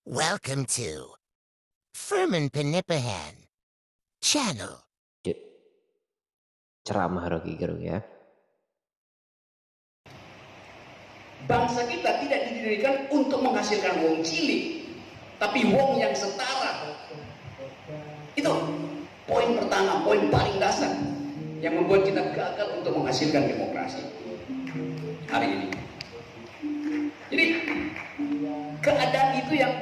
Welcome to Furman Penipahan Channel. Ceramah Rocky Gerung ya. Bangsa kita tidak didirikan untuk menghasilkan wong cilik, tapi wong yang setara. Itu poin pertama, poin paling dasar yang membuat kita gagal untuk menghasilkan demokrasi hari ini. Jadi keadaan itu yang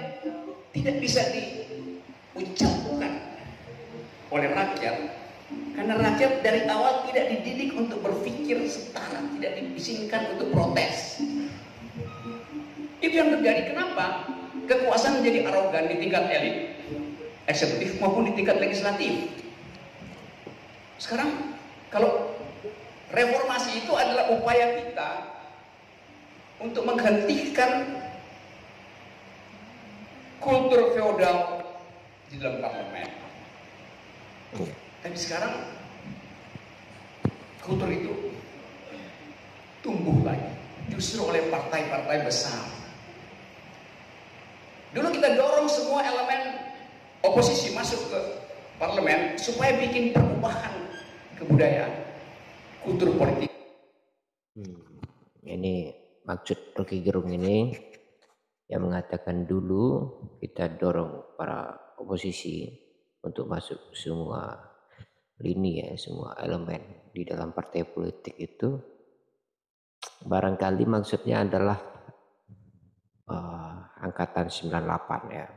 tidak bisa diucapkan oleh rakyat, karena rakyat dari awal tidak dididik untuk berpikir setara, tidak dibisikkan untuk protes. Itu yang terjadi. Kenapa kekuasaan menjadi arogan di tingkat elit eksekutif maupun di tingkat legislatif. Sekarang kalau reformasi itu adalah upaya kita untuk menghentikan kultur feodal di dalam parlemen. Tapi sekarang kultur itu tumbuh lagi justru oleh partai-partai besar. Dulu kita dorong semua elemen oposisi masuk ke parlemen supaya bikin perubahan kebudayaan, kultur politik. Ini maksud Rocky Gerung ini yang mengatakan dulu kita dorong para oposisi untuk masuk semua lini ya, semua elemen di dalam partai politik itu barangkali maksudnya adalah angkatan 98 ya,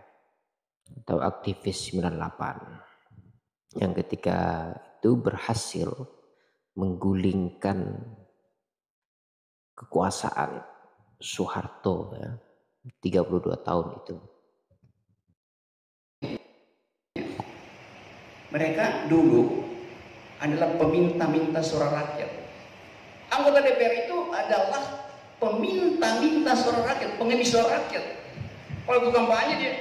atau aktivis 98 yang ketika itu berhasil menggulingkan kekuasaan Soeharto ya, 32 tahun itu. Mereka dulu adalah peminta-minta suara rakyat. Anggota DPR itu adalah peminta-minta suara rakyat, pengemis suara rakyat. Kalau itu kampanye dia,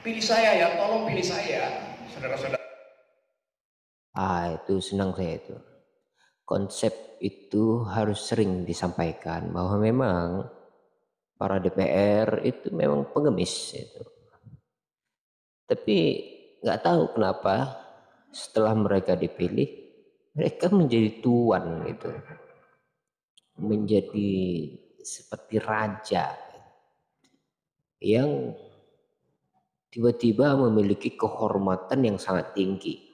pilih saya ya, tolong pilih saya, saudara-saudara. Itu senang saya itu. Konsep itu harus sering disampaikan bahwa memang para DPR itu memang pengemis itu. Tapi nggak tahu kenapa setelah mereka dipilih, mereka menjadi tuan gitu, menjadi seperti raja yang tiba-tiba memiliki kehormatan yang sangat tinggi.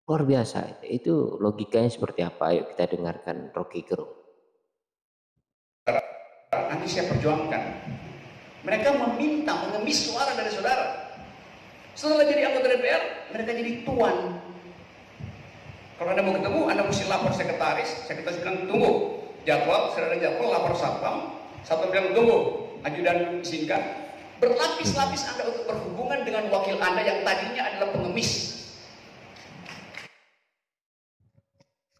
Luar biasa. Itu logikanya seperti apa? Ayo kita dengarkan Rocky Gerung. Nanti saya perjuangkan. Mereka meminta, mengemis suara dari saudara. Setelah jadi anggota DPR, mereka jadi tuan. Kalau Anda mau ketemu, Anda mesti lapor sekretaris. Sekretaris bilang, tunggu. Jadwal, sudah ada jadwal, lapor satpam. Satpam bilang, tunggu. Ajudan izinkan. Berlapis-lapis Anda untuk berhubungan dengan wakil Anda yang tadinya adalah pengemis.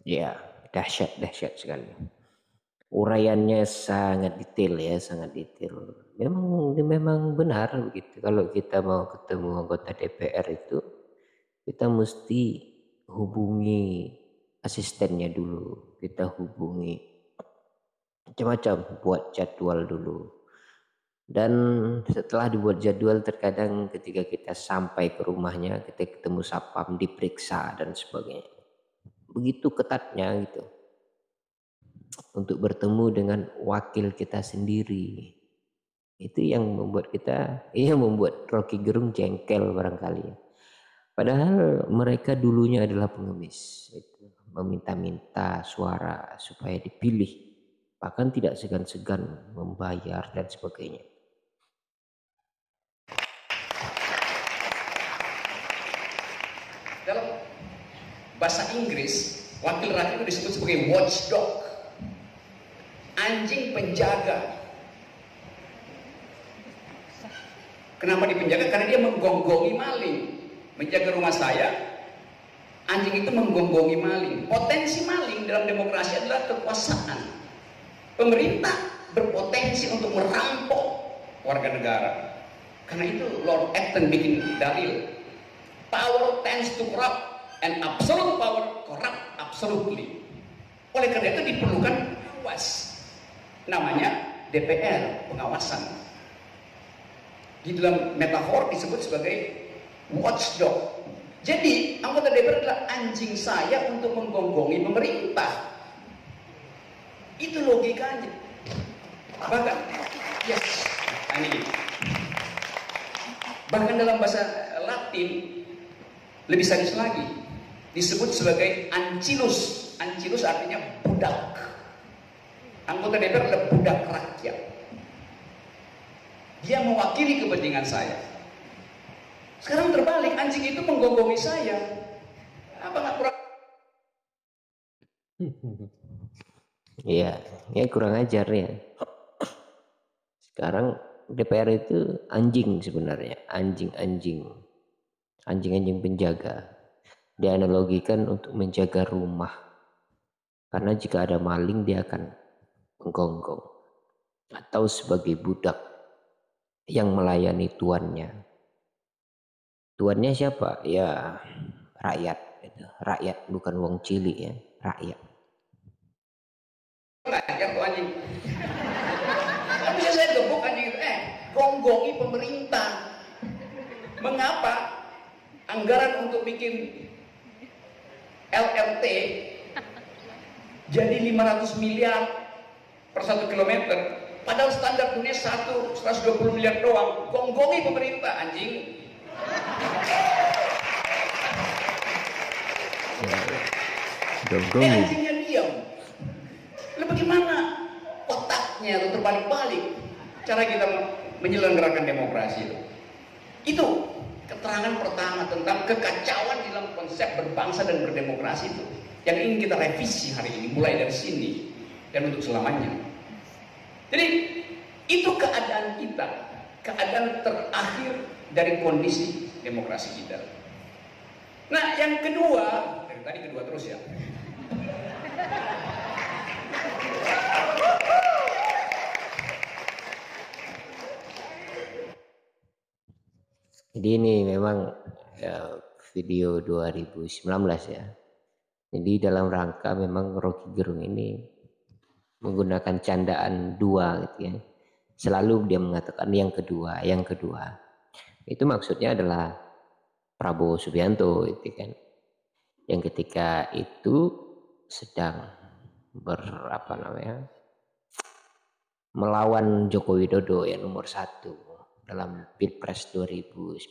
Ya, dahsyat sekali. Uraiannya sangat detail ya, sangat detail. Memang benar begitu. Kalau kita mau ketemu anggota DPR itu, kita mesti hubungi asistennya dulu. Kita hubungi macam-macam, buat jadwal dulu. Dan setelah dibuat jadwal, terkadang ketika kita sampai ke rumahnya, kita ketemu satpam, diperiksa dan sebagainya. Begitu ketatnya gitu untuk bertemu dengan wakil kita sendiri. Itu yang membuat membuat Rocky Gerung jengkel barangkali. Padahal mereka dulunya adalah pengemis, itu meminta-minta suara supaya dipilih, bahkan tidak segan-segan membayar dan sebagainya. Dalam bahasa Inggris, wakil rakyat itu disebut sebagai watchdog, anjing penjaga. Kenapa dipenjaga? Karena dia menggonggongi maling. Menjaga rumah saya, anjing itu menggonggongi maling. Potensi maling dalam demokrasi adalah kekuasaan. Pemerintah berpotensi untuk merampok warga negara. Karena itu Lord Acton bikin dalil, power tends to corrupt and absolute power corrupt absolutely. Oleh karena itu diperlukan pengawas, namanya DPR, pengawasan. Di dalam metafor disebut sebagai watchdog. Jadi anggota DPR adalah anjing saya untuk menggonggongi pemerintah. Itu logikanya. Bahkan, yes, ini. Bahkan dalam bahasa Latin lebih sadis lagi, disebut sebagai ancillus. Ancillus artinya budak. Anggota DPR adalah budak rakyat. Dia mewakili kepentingan saya. Sekarang terbalik, anjing itu menggonggongi saya. Apa nggak kurang? Iya, ya kurang ajar ya. Sekarang DPR itu anjing sebenarnya, anjing-anjing penjaga. Dianalogikan untuk menjaga rumah. Karena jika ada maling dia akan menggonggong. Atau sebagai budak yang melayani tuannya. Tuannya siapa? Ya rakyat. Rakyat bukan wong cilik ya, rakyat. Ajar tuh anjing. Tapi bisa saya gebuk anjing itu, gonggongi pemerintah. Mengapa anggaran untuk bikin LRT jadi 500 miliar per 1 kilometer? Padahal standar dunia 120 miliar doang. Gonggongi pemerintah, anjing. Anjingnya diam. Lalu bagaimana otaknya itu terbalik-balik cara kita menyelenggarakan demokrasi itu? Itu keterangan pertama tentang kekacauan di dalam konsep berbangsa dan berdemokrasi itu yang ingin kita revisi hari ini, mulai dari sini dan untuk selamanya. Jadi itu keadaan kita, keadaan terakhir dari kondisi demokrasi kita. Nah, yang kedua, dari tadi kedua terus ya. Jadi ini memang ya, video 2019 ya. Jadi dalam rangka memang Rocky Gerung ini menggunakan candaan dua gitu ya. Selalu dia mengatakan yang kedua. Itu maksudnya adalah Prabowo Subianto itu kan. Yang ketika itu sedang melawan Joko Widodo yang nomor 1 dalam Pilpres 2019.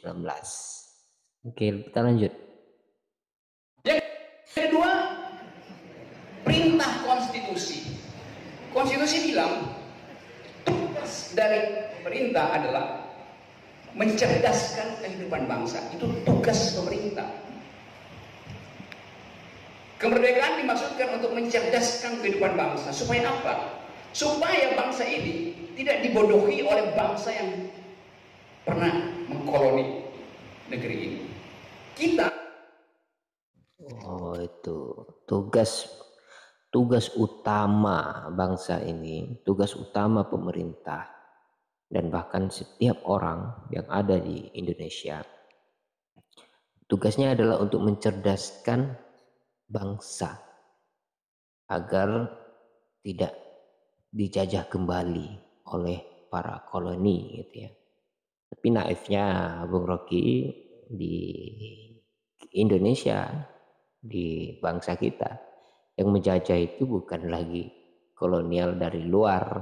Oke, kita lanjut. Yang kedua, perintah konstitusi. Konstitusi bilang tugas dari pemerintah adalah mencerdaskan kehidupan bangsa. Itu tugas pemerintah. Kemerdekaan dimaksudkan untuk mencerdaskan kehidupan bangsa. Supaya apa? Supaya bangsa ini tidak dibodohi oleh bangsa yang pernah mengkoloni negeri ini. Kita itu tugas utama bangsa ini, tugas utama pemerintah dan bahkan setiap orang yang ada di Indonesia. Tugasnya adalah untuk mencerdaskan bangsa agar tidak dijajah kembali oleh para koloni gitu ya. Tapi naifnya Bung Rocky di Indonesia, di bangsa kita, yang menjajah itu bukan lagi kolonial dari luar,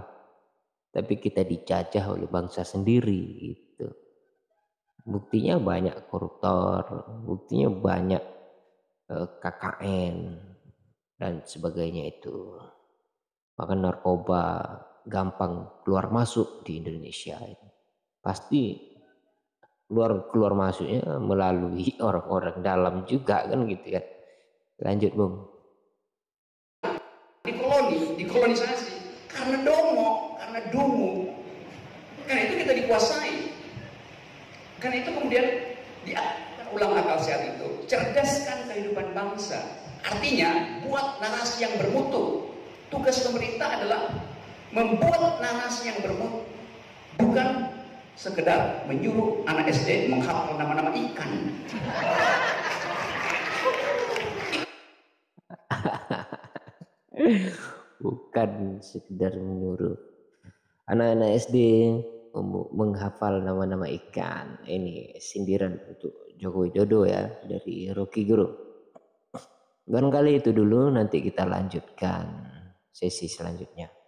tapi kita dijajah oleh bangsa sendiri gitu. Buktinya banyak koruptor, buktinya banyak KKN dan sebagainya itu. Maka narkoba gampang keluar masuk di Indonesia. Pasti keluar masuknya melalui orang-orang dalam juga kan gitu ya. Lanjut Bung. dikolonisasi karena dungu. Karena itu kita dikuasai. Karena itu kemudian ulang akal sehat itu, cerdaskan kehidupan bangsa. Artinya buat narasi yang bermutu. Tugas pemerintah adalah membuat narasi yang bermutu, bukan sekedar menyuruh anak SD menghafal nama-nama ikan. Bukan sekedar menyuruh anak-anak SD menghafal nama-nama ikan. Ini sindiran untuk Joko Widodo ya dari Rocky Gerung. Barangkali itu dulu, nanti kita lanjutkan sesi selanjutnya.